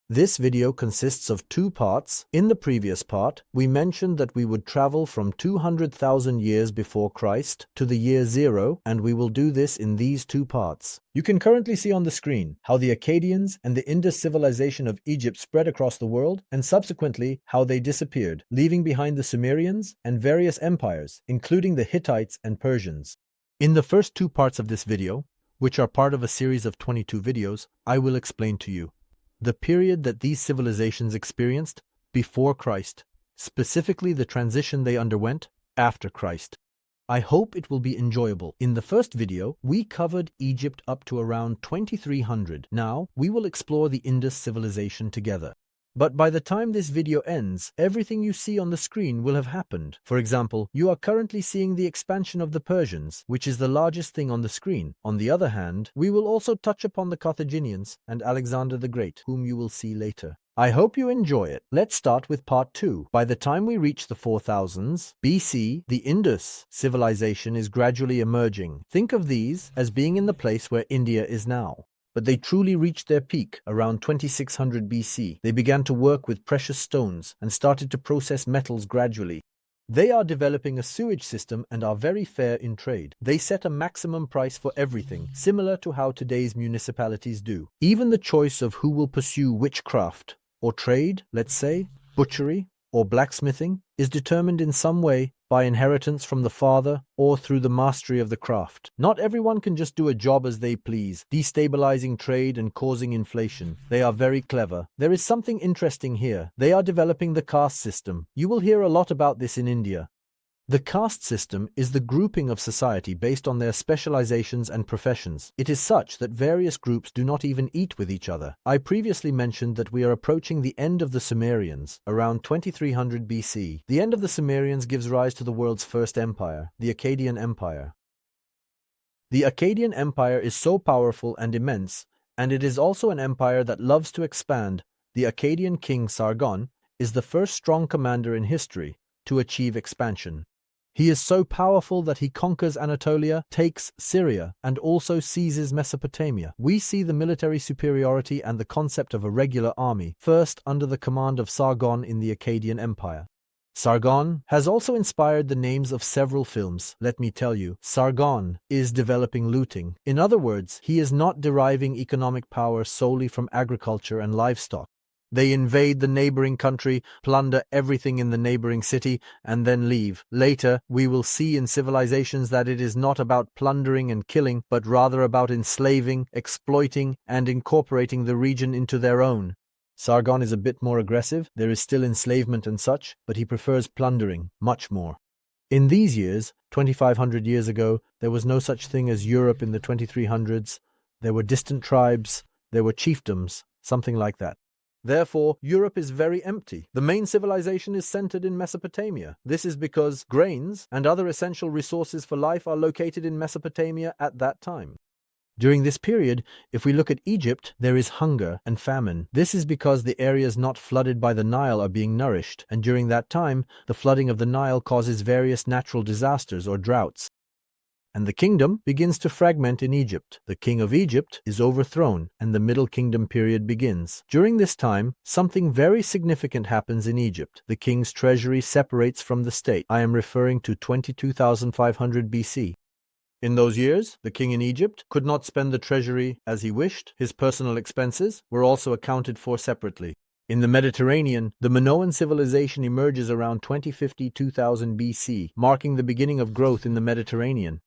This video consists of two parts. In the previous part, we mentioned that we would travel from 200,000 years before Christ to the year 0, and we will do this in these two parts. You can currently see on the screen how the Akkadians and the Indus civilization of Egypt spread across the world, and subsequently how they disappeared, leaving behind the Sumerians and various empires, including the Hittites and Persians. In the first two parts of this video, which are part of a series of 22 videos, I will explain to you the period that these civilizations experienced before Christ, specifically the transition they underwent after Christ. I hope it will be enjoyable. In the first video, we covered Egypt up to around 2300. Now, we will explore the Indus civilization together. But by the time this video ends, everything you see on the screen will have happened. For example, you are currently seeing the expansion of the Persians, which is the largest thing on the screen. On the other hand, we will also touch upon the Carthaginians and Alexander the Great, whom you will see later. I hope you enjoy it. Let's start with part 2. By the time we reach the 4000s BC, the Indus civilization is gradually emerging. Think of these as being in the place where India is now. But they truly reached their peak around 2600 BC. They began to work with precious stones and started to process metals gradually. They are developing a sewage system and are very fair in trade. They set a maximum price for everything, similar to how today's municipalities do. Even the choice of who will pursue which craft or trade, let's say, butchery or blacksmithing, is determined in some way by inheritance from the father or through the mastery of the craft. Not everyone can just do a job as they please, destabilizing trade and causing inflation. They are very clever. There is something interesting here. They are developing the caste system. You will hear a lot about this in India. The caste system is the grouping of society based on their specializations and professions. It is such that various groups do not even eat with each other. I previously mentioned that we are approaching the end of the Sumerians, around 2300 BC. The end of the Sumerians gives rise to the world's first empire, the Akkadian Empire. The Akkadian Empire is so powerful and immense, and it is also an empire that loves to expand. The Akkadian king Sargon is the first strong commander in history to achieve expansion. He is so powerful that he conquers Anatolia, takes Syria, and also seizes Mesopotamia. We see the military superiority and the concept of a regular army, first under the command of Sargon in the Akkadian Empire. Sargon has also inspired the names of several films. Let me tell you, Sargon is developing looting. In other words, he is not deriving economic power solely from agriculture and livestock. They invade the neighboring country, plunder everything in the neighboring city, and then leave. Later, we will see in civilizations that it is not about plundering and killing, but rather about enslaving, exploiting, and incorporating the region into their own. Sargon is a bit more aggressive. There is still enslavement and such, but he prefers plundering much more. In these years, 2500 years ago, there was no such thing as Europe in the 2300s. There were distant tribes, there were chiefdoms, something like that. Therefore, Europe is very empty. The main civilization is centered in Mesopotamia. This is because grains and other essential resources for life are located in Mesopotamia at that time. During this period, if we look at Egypt, there is hunger and famine. This is because the areas not flooded by the Nile are being nourished, and during that time, the flooding of the Nile causes various natural disasters or droughts. And the kingdom begins to fragment in Egypt. The king of Egypt is overthrown, and the Middle Kingdom period begins. During this time, something very significant happens in Egypt. The king's treasury separates from the state. I am referring to 22,500 BC. In those years, the king in Egypt could not spend the treasury as he wished. His personal expenses were also accounted for separately. In the Mediterranean, the Minoan civilization emerges around 2050-2000 BC, marking the beginning of growth in the Mediterranean.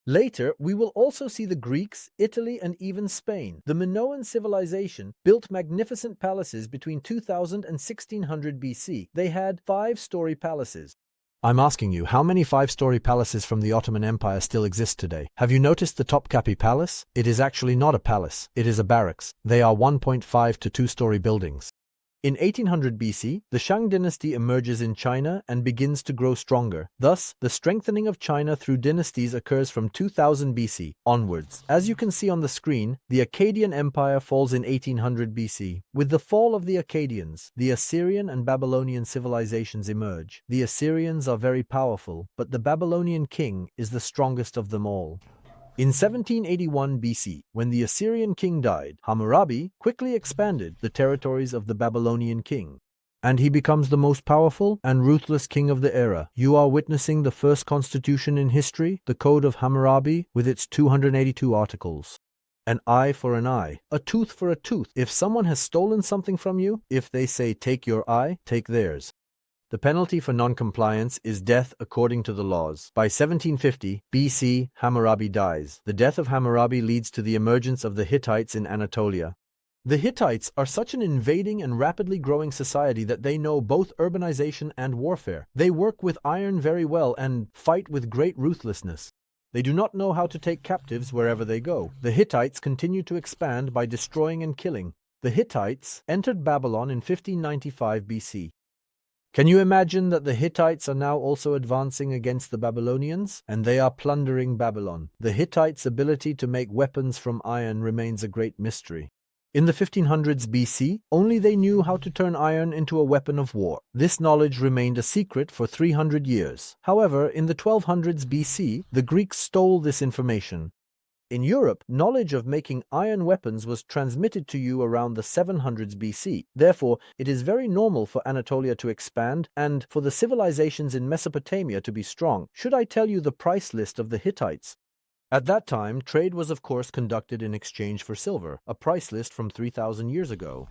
Later, we will also see the Greeks, Italy, and even Spain. The Minoan civilization built magnificent palaces between 2000 and 1600 BC. They had 5-story palaces. I'm asking you, how many 5-story palaces from the Ottoman Empire still exist today? Have you noticed the Topkapi Palace? It is actually not a palace, it is a barracks. They are 1.5 to 2-story buildings. In 1800 BC, the Shang dynasty emerges in China and begins to grow stronger. Thus, the strengthening of China through dynasties occurs from 2000 BC onwards. As you can see on the screen, the Akkadian Empire falls in 1800 BC. With the fall of the Akkadians, the Assyrian and Babylonian civilizations emerge. The Assyrians are very powerful, but the Babylonian king is the strongest of them all. In 1781 BC, when the Assyrian king died, Hammurabi quickly expanded the territories of the Babylonian king, and he becomes the most powerful and ruthless king of the era. You are witnessing the first constitution in history, the Code of Hammurabi, with its 282 articles. An eye for an eye, a tooth for a tooth. If someone has stolen something from you, if they say take your eye, take theirs. The penalty for non-compliance is death according to the laws. By 1750 BC, Hammurabi dies. The death of Hammurabi leads to the emergence of the Hittites in Anatolia. The Hittites are such an invading and rapidly growing society that they know both urbanization and warfare. They work with iron very well and fight with great ruthlessness. They do not know how to take captives wherever they go. The Hittites continue to expand by destroying and killing. The Hittites entered Babylon in 1595 BC. Can you imagine that the Hittites are now also advancing against the Babylonians? And they are plundering Babylon. The Hittites' ability to make weapons from iron remains a great mystery. In the 1500s BC, only they knew how to turn iron into a weapon of war. This knowledge remained a secret for 300 years. However, in the 1200s BC, the Greeks stole this information. In Europe, knowledge of making iron weapons was transmitted to you around the 700s BC. Therefore, it is very normal for Anatolia to expand and for the civilizations in Mesopotamia to be strong. Should I tell you the price list of the Hittites? At that time, trade was of course conducted in exchange for silver, a price list from 3,000 years ago.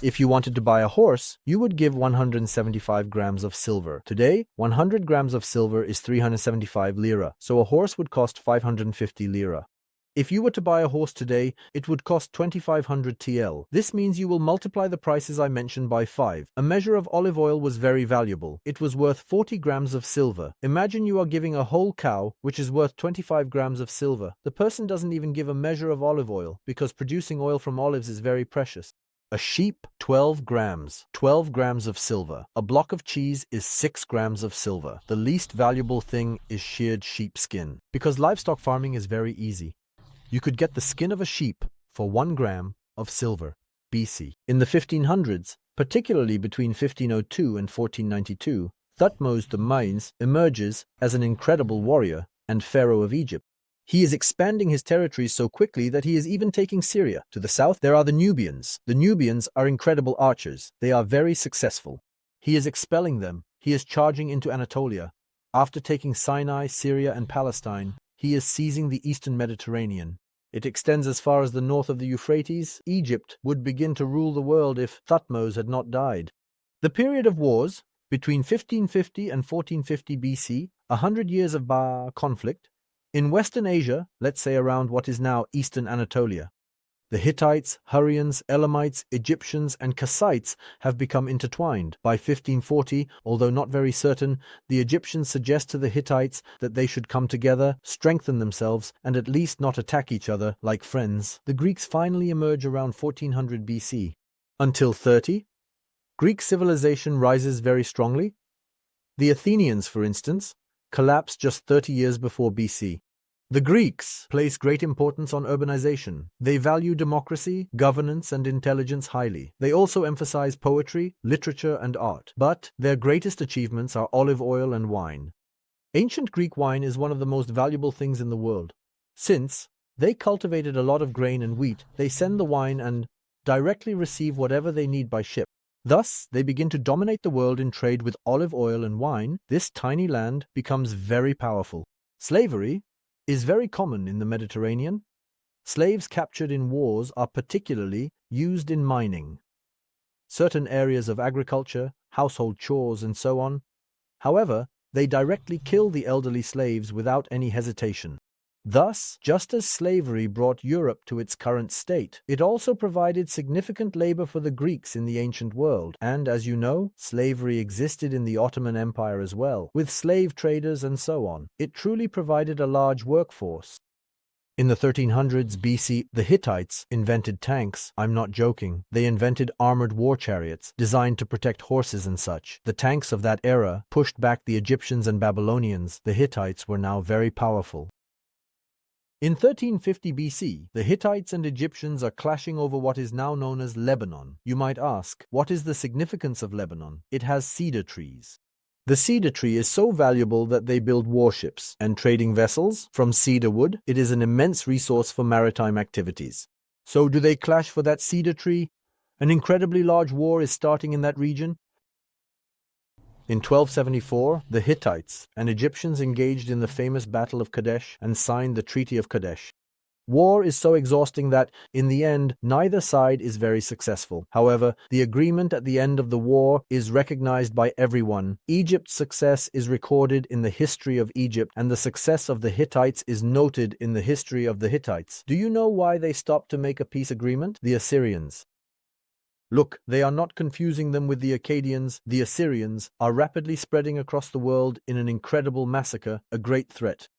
If you wanted to buy a horse, you would give 175 grams of silver. Today, 100 grams of silver is 375 lira, so a horse would cost 550 lira. If you were to buy a horse today, it would cost 2,500 TL. This means you will multiply the prices I mentioned by 5. A measure of olive oil was very valuable. It was worth 40 grams of silver. Imagine you are giving a whole cow, which is worth 25 grams of silver. The person doesn't even give a measure of olive oil, because producing oil from olives is very precious. A sheep, 12 grams. 12 grams of silver. A block of cheese is 6 grams of silver. The least valuable thing is sheared sheep skin, because livestock farming is very easy. You could get the skin of a sheep for 1 gram of silver, BC. In the 1500s, particularly between 1502 and 1492, Thutmose I emerges as an incredible warrior and pharaoh of Egypt. He is expanding his territories so quickly that he is even taking Syria. To the south, there are the Nubians. The Nubians are incredible archers. They are very successful. He is expelling them. He is charging into Anatolia. After taking Sinai, Syria, and Palestine, he is seizing the eastern Mediterranean. It extends as far as the north of the Euphrates. Egypt would begin to rule the world if Thutmose had not died. The period of wars, between 1550 and 1450 BC, 100 years of conflict, in Western Asia, let's say around what is now Eastern Anatolia. The Hittites, Hurrians, Elamites, Egyptians, and Kassites have become intertwined. By 1540, although not very certain, the Egyptians suggest to the Hittites that they should come together, strengthen themselves, and at least not attack each other like friends. The Greeks finally emerge around 1400 BC. Until 30, Greek civilization rises very strongly. The Athenians, for instance, collapse just 30 years before BC. The Greeks place great importance on urbanization. They value democracy, governance, and intelligence highly. They also emphasize poetry, literature, and art. But their greatest achievements are olive oil and wine. Ancient Greek wine is one of the most valuable things in the world. Since they cultivated a lot of grain and wheat, they send the wine and directly receive whatever they need by ship. Thus, they begin to dominate the world in trade with olive oil and wine. This tiny land becomes very powerful. Slavery is very common in the Mediterranean. Slaves captured in wars are particularly used in mining, certain areas of agriculture, household chores, and so on. However, they directly kill the elderly slaves without any hesitation. Thus, just as slavery brought Europe to its current state, it also provided significant labor for the Greeks in the ancient world. And, as you know, slavery existed in the Ottoman Empire as well, with slave traders and so on. It truly provided a large workforce. In the 1300s BC, the Hittites invented tanks. I'm not joking. They invented armored war chariots, designed to protect horses and such. The tanks of that era pushed back the Egyptians and Babylonians. The Hittites were now very powerful. In 1350 BC, the Hittites and Egyptians are clashing over what is now known as Lebanon. You might ask, what is the significance of Lebanon? It has cedar trees. The cedar tree is so valuable that they build warships and trading vessels from cedar wood. It is an immense resource for maritime activities. So do they clash for that cedar tree? An incredibly large war is starting in that region. In 1274, the Hittites and Egyptians engaged in the famous Battle of Kadesh and signed the Treaty of Kadesh. War is so exhausting that, in the end, neither side is very successful. However, the agreement at the end of the war is recognized by everyone. Egypt's success is recorded in the history of Egypt, and the success of the Hittites is noted in the history of the Hittites. Do you know why they stopped to make a peace agreement? The Assyrians. Look, they are not confusing them with the Akkadians. The Assyrians are rapidly spreading across the world in an incredible massacre, a great threat.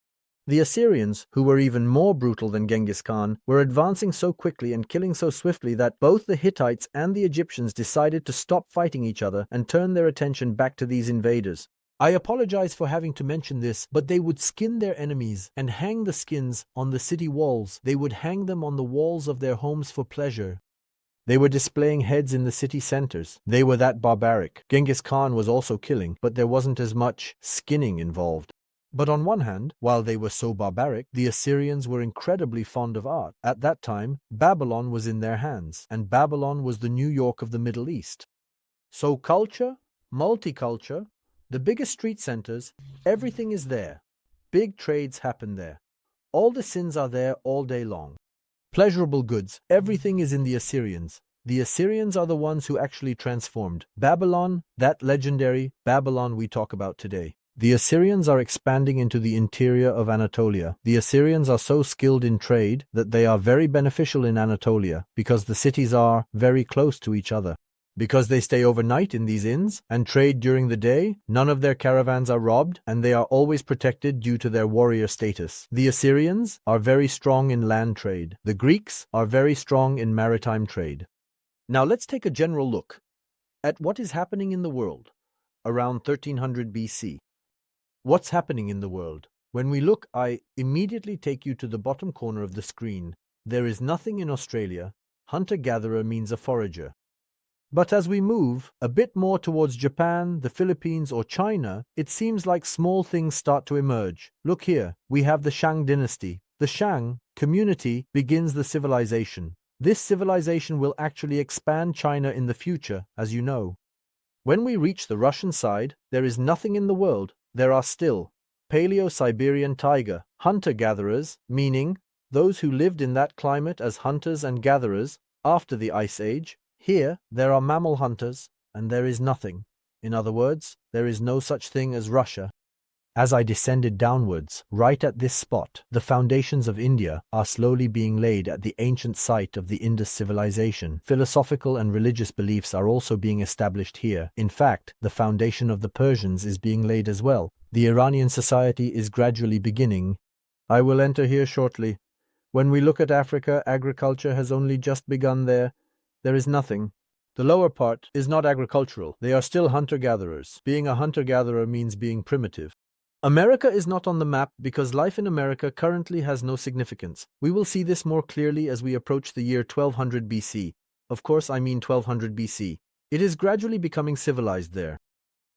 The Assyrians, who were even more brutal than Genghis Khan, were advancing so quickly and killing so swiftly that both the Hittites and the Egyptians decided to stop fighting each other and turn their attention back to these invaders. I apologize for having to mention this, but they would skin their enemies and hang the skins on the city walls. They would hang them on the walls of their homes for pleasure. They were displaying heads in the city centers. They were that barbaric. Genghis Khan was also killing, but there wasn't as much skinning involved. But on one hand, while they were so barbaric, the Assyrians were incredibly fond of art. At that time, Babylon was in their hands, and Babylon was the New York of the Middle East. So culture, multiculture, the biggest street centers, everything is there. Big trades happen there. All the sins are there all day long. Pleasurable goods, everything is in the Assyrians. The Assyrians are the ones who actually transformed Babylon, that legendary Babylon we talk about today. The Assyrians are expanding into the interior of Anatolia. The Assyrians are so skilled in trade that they are very beneficial in Anatolia because the cities are very close to each other. Because they stay overnight in these inns and trade during the day, none of their caravans are robbed and they are always protected due to their warrior status. The Assyrians are very strong in land trade. The Greeks are very strong in maritime trade. Now let's take a general look at what is happening in the world around 1300 BC. What's happening in the world? When we look, I immediately take you to the bottom corner of the screen. There is nothing in Australia. Hunter-gatherer means a forager. But as we move a bit more towards Japan, the Philippines, or China, it seems like small things start to emerge. Look here, we have the Shang dynasty. The Shang community begins the civilization. This civilization will actually expand China in the future, as you know. When we reach the Russian side, there is nothing in the world. There are still Paleo-Siberian taiga, hunter-gatherers, meaning those who lived in that climate as hunters and gatherers after the Ice Age. Here, there are mammal hunters, and there is nothing. In other words, there is no such thing as Russia. As I descended downwards, right at this spot, the foundations of India are slowly being laid at the ancient site of the Indus civilization. Philosophical and religious beliefs are also being established here. In fact, the foundation of the Persians is being laid as well. The Iranian society is gradually beginning. I will enter here shortly. When we look at Africa, agriculture has only just begun there. There is nothing. The lower part is not agricultural. They are still hunter-gatherers. Being a hunter-gatherer means being primitive. America is not on the map because life in America currently has no significance. We will see this more clearly as we approach the year 1200 BC. Of course, I mean 1200 BC. It is gradually becoming civilized there.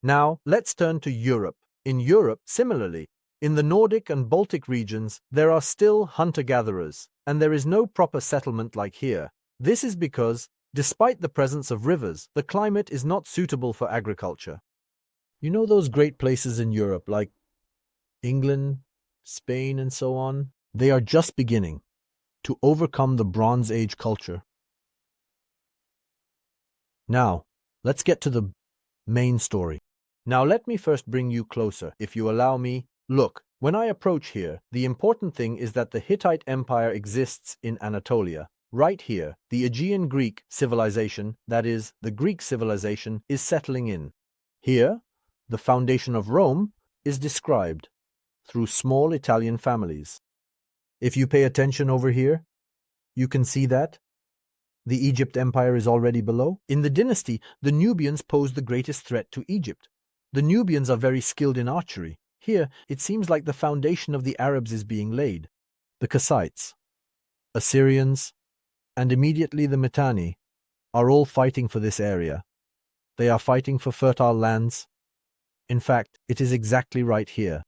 Now, let's turn to Europe. In Europe, similarly, in the Nordic and Baltic regions, there are still hunter-gatherers, and there is no proper settlement like here. This is because, despite the presence of rivers, the climate is not suitable for agriculture. You know those great places in Europe like England, Spain, and so on? They are just beginning to overcome the Bronze Age culture. Now, let's get to the main story. Now let me first bring you closer, if you allow me. Look, when I approach here, the important thing is that the Hittite Empire exists in Anatolia. Right here, the Aegean Greek civilization, that is, the Greek civilization, is settling in. Here, the foundation of Rome is described through small Italian families. If you pay attention over here, you can see that the Egypt Empire is already below. In the dynasty, the Nubians pose the greatest threat to Egypt. The Nubians are very skilled in archery. Here, it seems like the foundation of the Arabs is being laid. The Kassites, Assyrians, and immediately the Mitanni are all fighting for this area. They are fighting for fertile lands. In fact, it is exactly right here.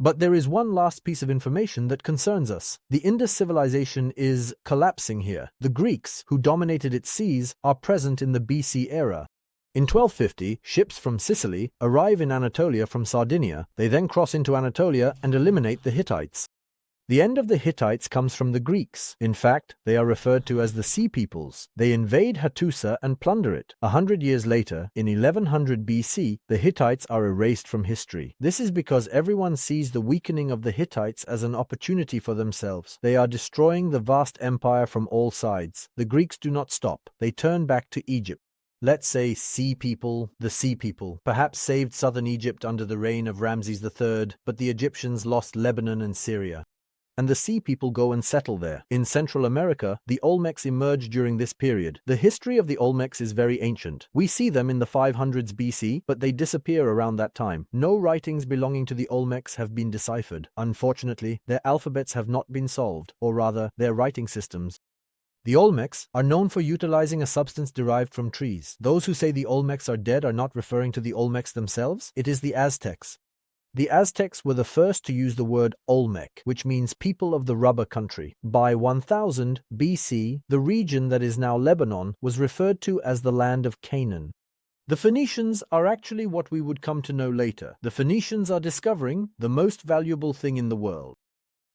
But there is one last piece of information that concerns us. The Indus civilization is collapsing here. The Greeks, who dominated its seas, are present in the BC era. In 1250, ships from Sicily arrive in Anatolia from Sardinia. They then cross into Anatolia and eliminate the Hittites. The end of the Hittites comes from the Greeks. In fact, they are referred to as the Sea Peoples. They invade Hattusa and plunder it. 100 years later, in 1100 BC, the Hittites are erased from history. This is because everyone sees the weakening of the Hittites as an opportunity for themselves. They are destroying the vast empire from all sides. The Greeks do not stop. They turn back to Egypt. Let's say Sea People, the Sea People, perhaps saved southern Egypt under the reign of Ramses III, but the Egyptians lost Lebanon and Syria. And the Sea People go and settle there. In Central America, the Olmecs emerged during this period. The history of the Olmecs is very ancient. We see them in the 500s BC, but they disappear around that time. No writings belonging to the Olmecs have been deciphered. Unfortunately, their alphabets have not been solved, or rather, their writing systems. The Olmecs are known for utilizing a substance derived from trees. Those who say the Olmecs are dead are not referring to the Olmecs themselves. It is the Aztecs. The Aztecs were the first to use the word Olmec, which means people of the rubber country. By 1000 BC, the region that is now Lebanon was referred to as the land of Canaan. The Phoenicians are actually what we would come to know later. The Phoenicians are discovering the most valuable thing in the world.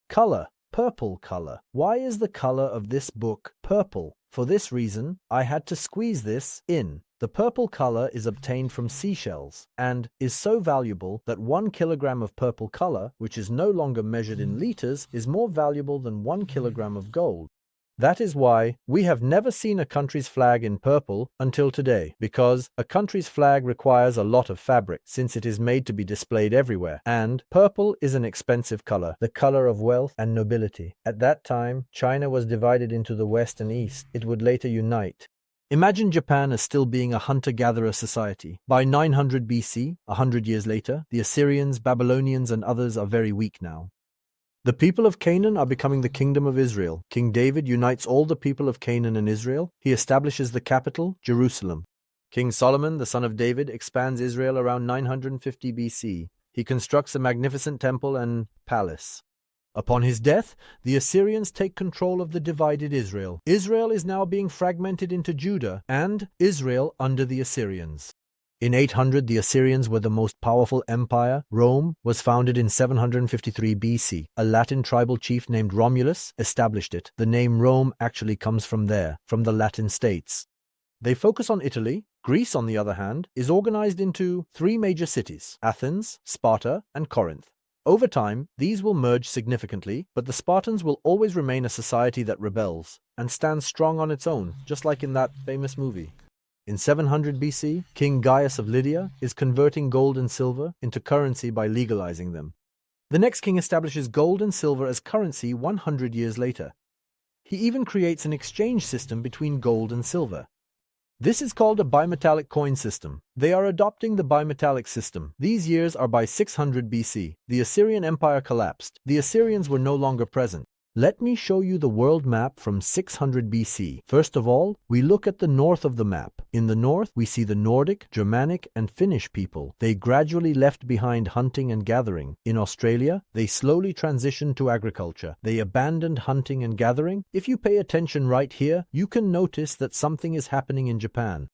Color, purple color. Why is the color of this book purple? For this reason, I had to squeeze this in. The purple color is obtained from seashells and is so valuable that 1 kilogram of purple color, which is no longer measured in liters, is more valuable than 1 kilogram of gold. That is why we have never seen a country's flag in purple until today, because a country's flag requires a lot of fabric since it is made to be displayed everywhere, and purple is an expensive color, the color of wealth and nobility. At that time, China was divided into the West and East. It would later unite. Imagine Japan as still being a hunter-gatherer society. By 900 BC, 100 years later, the Assyrians, Babylonians, and others are very weak now. The people of Canaan are becoming the kingdom of Israel. King David unites all the people of Canaan and Israel. He establishes the capital, Jerusalem. King Solomon, the son of David, expands Israel around 950 BC. He constructs a magnificent temple and palace. Upon his death, the Assyrians take control of the divided Israel. Israel is now being fragmented into Judah and Israel under the Assyrians. In 800, the Assyrians were the most powerful empire. Rome was founded in 753 BC. A Latin tribal chief named Romulus established it. The name Rome actually comes from there, from the Latin states. They focus on Italy. Greece, on the other hand, is organized into 3 major cities: Athens, Sparta, and Corinth. Over time, these will merge significantly, but the Spartans will always remain a society that rebels and stands strong on its own, just like in that famous movie. In 700 BC, King Gaius of Lydia is converting gold and silver into currency by legalizing them. The next king establishes gold and silver as currency 100 years later. He even creates an exchange system between gold and silver. This is called a bimetallic coin system. They are adopting the bimetallic system. These years are by 600 BC. The Assyrian Empire collapsed. The Assyrians were no longer present. Let me show you the world map from 600 BC. First of all, we look at the north of the map. In the north, we see the Nordic, Germanic, and Finnish people. They gradually left behind hunting and gathering. In Australia, they slowly transitioned to agriculture. They abandoned hunting and gathering. If you pay attention right here, you can notice that something is happening in Japan.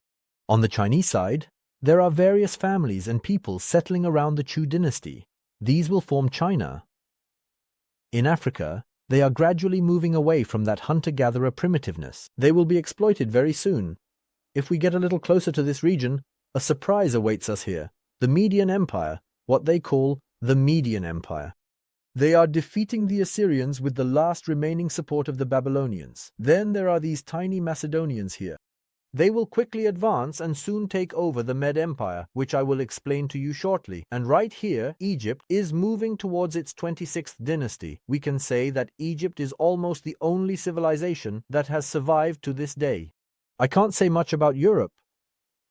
On the Chinese side, there are various families and peoples settling around the Chu dynasty. These will form China. In Africa, they are gradually moving away from that hunter-gatherer primitiveness. They will be exploited very soon. If we get a little closer to this region, a surprise awaits us here. The Median Empire, what they call the Median Empire. They are defeating the Assyrians with the last remaining support of the Babylonians. Then there are these tiny Macedonians here. They will quickly advance and soon take over the Med Empire, which I will explain to you shortly. And right here, Egypt is moving towards its 26th dynasty. We can say that Egypt is almost the only civilization that has survived to this day. I can't say much about Europe.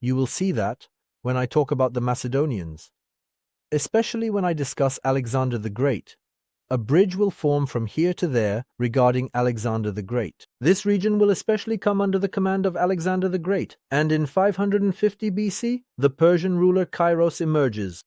You will see that when I talk about the Macedonians, especially when I discuss Alexander the Great. A bridge will form from here to there regarding Alexander the Great. This region will especially come under the command of Alexander the Great, and in 550 BC, the Persian ruler Kairos emerges.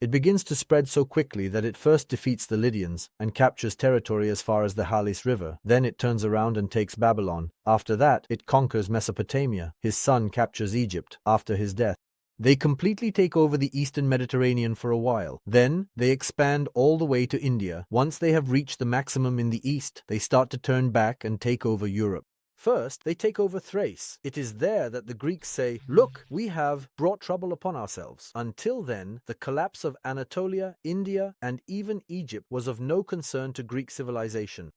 It begins to spread so quickly that it first defeats the Lydians and captures territory as far as the Halys River. Then it turns around and takes Babylon. After that, it conquers Mesopotamia. His son captures Egypt after his death. They completely take over the eastern Mediterranean for a while. Then, they expand all the way to India. Once they have reached the maximum in the east, they start to turn back and take over Europe. First, they take over Thrace. It is there that the Greeks say, "Look, we have brought trouble upon ourselves." Until then, the collapse of Anatolia, India, and even Egypt was of no concern to Greek civilization.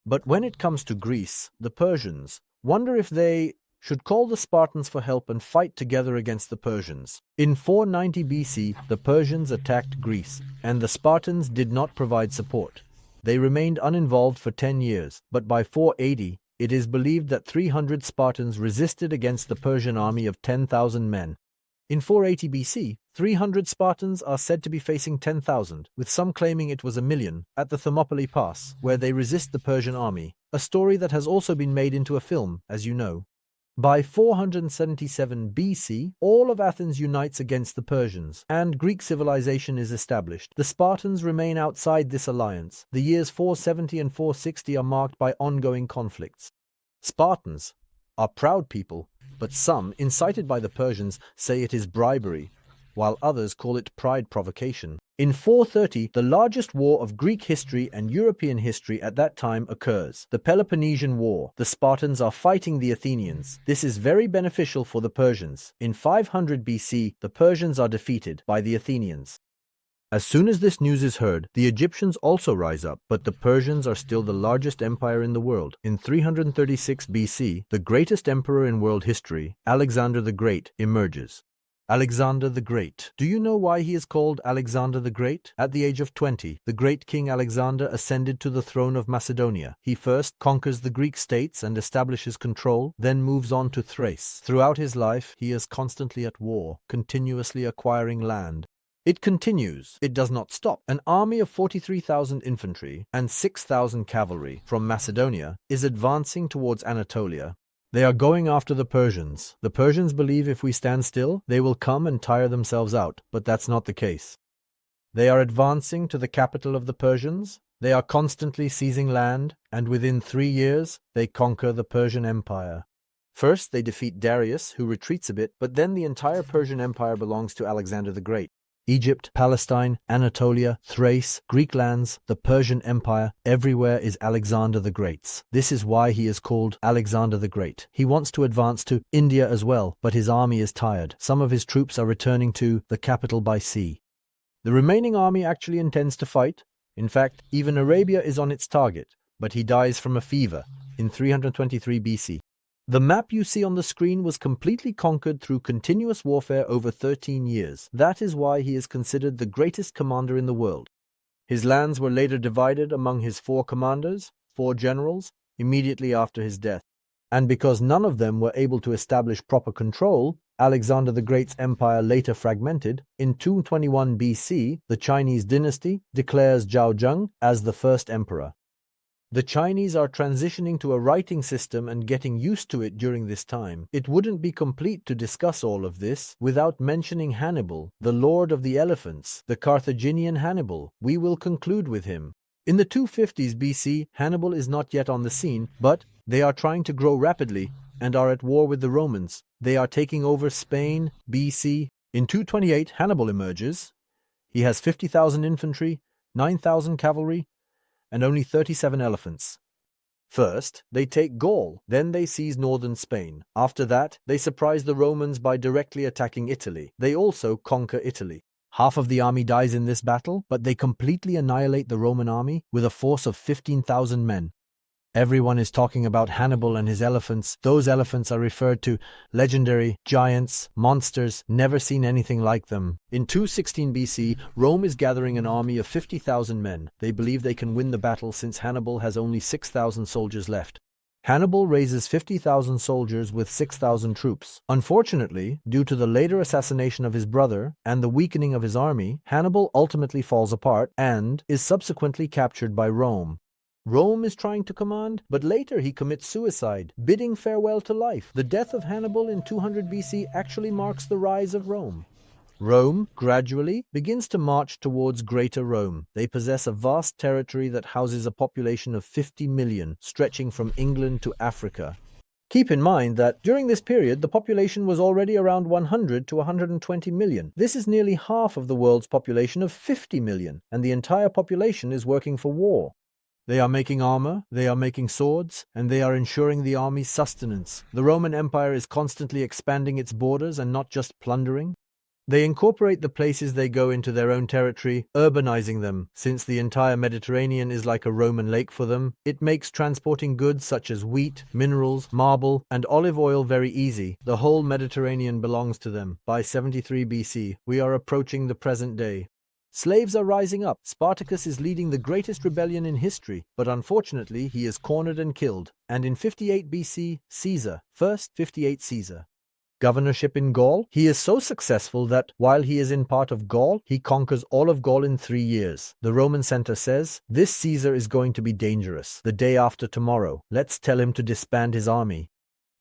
But when it comes to Greece, the Persians wonder if they should call the Spartans for help and fight together against the Persians. In 490 BC, the Persians attacked Greece, and the Spartans did not provide support. They remained uninvolved for 10 years, but by 480, it is believed that 300 Spartans resisted against the Persian army of 10,000 men. In 480 BC, 300 Spartans are said to be facing 10,000, with some claiming it was 1,000,000, at the Thermopylae Pass, where they resist the Persian army, a story that has also been made into a film, as you know. By 477 BC, all of Athens unites against the Persians, and Greek civilization is established. The Spartans remain outside this alliance. The years 470 and 460 are marked by ongoing conflicts. Spartans are proud people, but some, incited by the Persians, say it is bribery, while others call it pride provocation. In 430, the largest war of Greek history and European history at that time occurs, the Peloponnesian War. The Spartans are fighting the Athenians. This is very beneficial for the Persians. In 500 BC, the Persians are defeated by the Athenians. As soon as this news is heard, the Egyptians also rise up, but the Persians are still the largest empire in the world. In 336 BC, the greatest emperor in world history, Alexander the Great, emerges. Alexander the Great. Do you know why he is called Alexander the Great? At the age of 20, the great King Alexander ascended to the throne of Macedonia. He first conquers the Greek states and establishes control, then moves on to Thrace. Throughout his life, he is constantly at war, continuously acquiring land. It continues. It does not stop. An army of 43,000 infantry and 6,000 cavalry from Macedonia is advancing towards Anatolia. They are going after the Persians. The Persians believe if we stand still, they will come and tire themselves out, but that's not the case. They are advancing to the capital of the Persians. They are constantly seizing land, and within 3 years, they conquer the Persian Empire. First, they defeat Darius, who retreats a bit, but then the entire Persian Empire belongs to Alexander the Great. Egypt, Palestine, Anatolia, Thrace, Greek lands, the Persian Empire, everywhere is Alexander the Great's. This is why he is called Alexander the Great. He wants to advance to India as well, but his army is tired. Some of his troops are returning to the capital by sea. The remaining army actually intends to fight. In fact, even Arabia is on its target, but he dies from a fever in 323 BC. The map you see on the screen was completely conquered through continuous warfare over 13 years. That is why he is considered the greatest commander in the world. His lands were later divided among his 4 commanders, 4 generals, immediately after his death. And because none of them were able to establish proper control, Alexander the Great's empire later fragmented. In 221 BC, the Chinese dynasty declares Zhao Zheng as the first emperor. The Chinese are transitioning to a writing system and getting used to it during this time. It wouldn't be complete to discuss all of this without mentioning Hannibal, the Lord of the Elephants, the Carthaginian Hannibal. We will conclude with him. In the 250s BC, Hannibal is not yet on the scene, but they are trying to grow rapidly and are at war with the Romans. They are taking over Spain, BC. In 228, Hannibal emerges. He has 50,000 infantry, 9,000 cavalry, and only 37 elephants. First, they take Gaul, then they seize northern Spain. After that, they surprise the Romans by directly attacking Italy. They also conquer Italy. Half of the army dies in this battle, but they completely annihilate the Roman army with a force of 15,000 men. Everyone is talking about Hannibal and his elephants. Those elephants are referred to legendary giants, monsters, never seen anything like them. In 216 BC, Rome is gathering an army of 50,000 men. They believe they can win the battle since Hannibal has only 6,000 soldiers left. Hannibal raises 50,000 soldiers with 6,000 troops. Unfortunately, due to the later assassination of his brother and the weakening of his army, Hannibal ultimately falls apart and is subsequently captured by Rome. Rome is trying to command, but later he commits suicide, bidding farewell to life. The death of Hannibal in 200 BC actually marks the rise of Rome. Rome, gradually, begins to march towards Greater Rome. They possess a vast territory that houses a population of 50 million, stretching from England to Africa. Keep in mind that during this period, the population was already around 100 to 120 million. This is nearly half of the world's population of 50 million, and the entire population is working for war. They are making armor, they are making swords, and they are ensuring the army's sustenance. The Roman Empire is constantly expanding its borders and not just plundering. They incorporate the places they go into their own territory, urbanizing them. Since the entire Mediterranean is like a Roman lake for them, it makes transporting goods such as wheat, minerals, marble, and olive oil very easy. The whole Mediterranean belongs to them. By 73 BC, we are approaching the present day. Slaves are rising up. Spartacus is leading the greatest rebellion in history, but unfortunately he is cornered and killed. And in 58 BC, Caesar, first 58 Caesar. Governorship in Gaul, he is so successful that, while he is in part of Gaul, he conquers all of Gaul in 3 years. The Roman center says, "This Caesar is going to be dangerous. The day after tomorrow. Let's tell him to disband his army."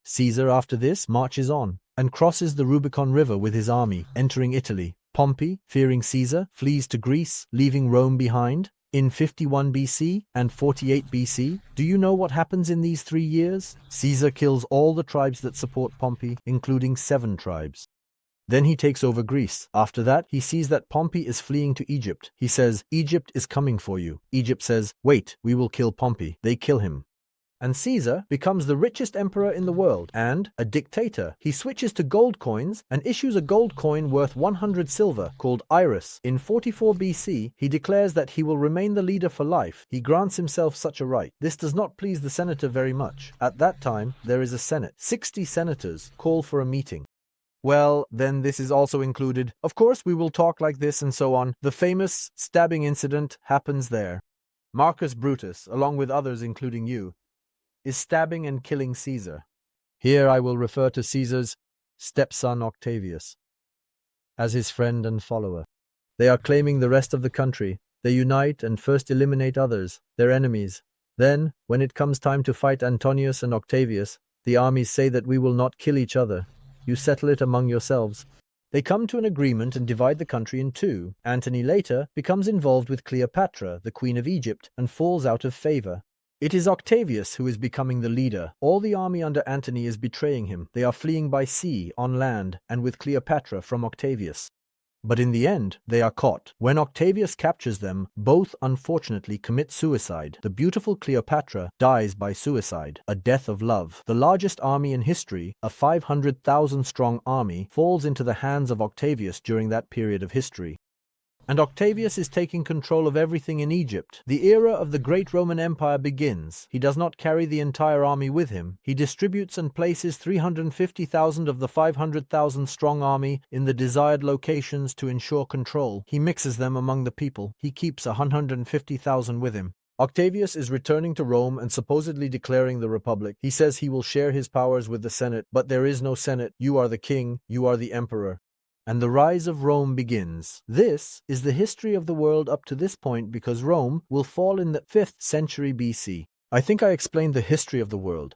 Caesar, after this, marches on and crosses the Rubicon River with his army, entering Italy. Pompey, fearing Caesar, flees to Greece, leaving Rome behind. In 51 BC and 48 BC, do you know what happens in these 3 years? Caesar kills all the tribes that support Pompey, including 7 tribes. Then he takes over Greece. After that, he sees that Pompey is fleeing to Egypt. He says, "Egypt is coming for you." Egypt says, "Wait, we will kill Pompey." They kill him. And Caesar becomes the richest emperor in the world and a dictator. He switches to gold coins and issues a gold coin worth 100 silver called Iris. In 44 BC, he declares that he will remain the leader for life. He grants himself such a right. This does not please the senator very much. At that time, there is a senate. 60 senators call for a meeting. Well, then this is also included. Of course, we will talk like this and so on. The famous stabbing incident happens there. Marcus Brutus, along with others including you, is stabbing and killing Caesar. Here I will refer to Caesar's stepson Octavius as his friend and follower. They are claiming the rest of the country. They unite and first eliminate others, their enemies. Then, when it comes time to fight Antonius and Octavius, the armies say that we will not kill each other. You settle it among yourselves. They come to an agreement and divide the country in 2. Antony later becomes involved with Cleopatra, the Queen of Egypt, and falls out of favor. It is Octavius who is becoming the leader. All the army under Antony is betraying him. They are fleeing by sea, on land, and with Cleopatra from Octavius. But in the end, they are caught. When Octavius captures them, both unfortunately commit suicide. The beautiful Cleopatra dies by suicide, a death of love. The largest army in history, a 500,000-strong army, falls into the hands of Octavius during that period of history. And Octavius is taking control of everything in Egypt. The era of the great Roman Empire begins. He does not carry the entire army with him. He distributes and places 350,000 of the 500,000-strong army in the desired locations to ensure control. He mixes them among the people. He keeps 150,000 with him. Octavius is returning to Rome and supposedly declaring the Republic. He says he will share his powers with the Senate, but there is no Senate. You are the king. You are the emperor. And the rise of Rome begins. This is the history of the world up to this point because Rome will fall in the 5th century BC. I think I explained the history of the world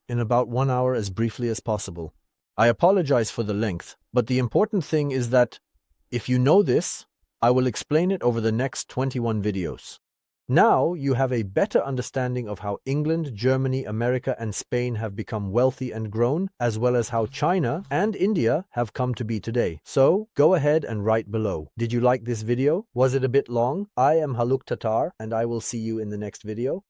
in about 1 hour as briefly as possible. I apologize for the length, but the important thing is that if you know this, I will explain it over the next 21 videos. Now you have a better understanding of how England, Germany, America, and Spain have become wealthy and grown, as well as how China and India have come to be today. So, go ahead and write below. Did you like this video? Was it a bit long? I am Haluk Tatar, and I will see you in the next video.